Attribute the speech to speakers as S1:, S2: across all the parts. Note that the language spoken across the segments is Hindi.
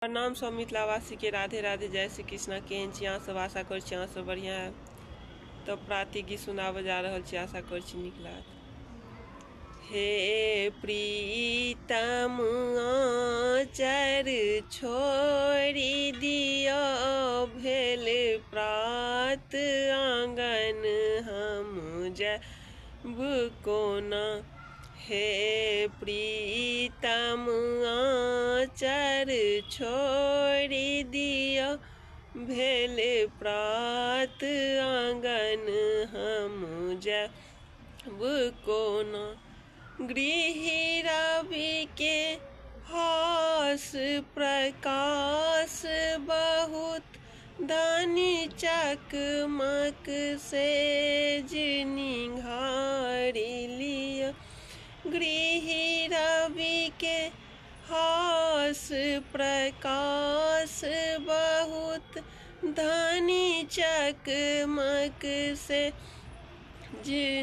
S1: नाम सब मिथिलावासी के राधे राधे, जय श्री कृष्णा। केहन छी अहाँ सब? आशा कर छी अहाँ सब बढ़िया है। तो प्राति गीत सुनाब जा रहा छी, आशा कर छी नीक लागत। हे प्रीतम आचर छोड़ी दियो, भेल प्रात आंगन हम जब कोना। हे प्रीतम आचर छोड़ी दियो, भेल प्रात आंगन हम जब कोना। गृही रवि के हास प्रकाश बहुत, धनी चकमक से निहारी लिया। गृही रवि के हास प्रकाश बहुत, धनी चकमक से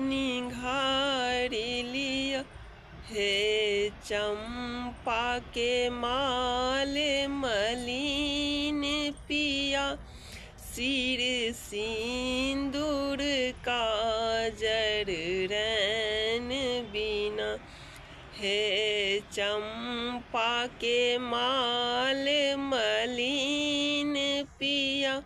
S1: निहारी लिया। हे चंपा के माल मलिन पिया, सिर सिंदूर काजर रैन बिना। हे चंपा के माल मलिन पिया,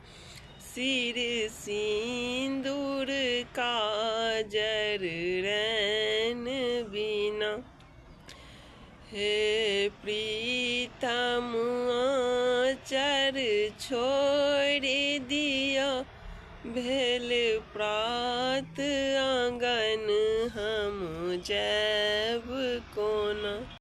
S1: सिर सिंदूर काजर रैन बिना। हे प्रीतम आचर छोड़ दिया, भेल प्रात आंगन हम जब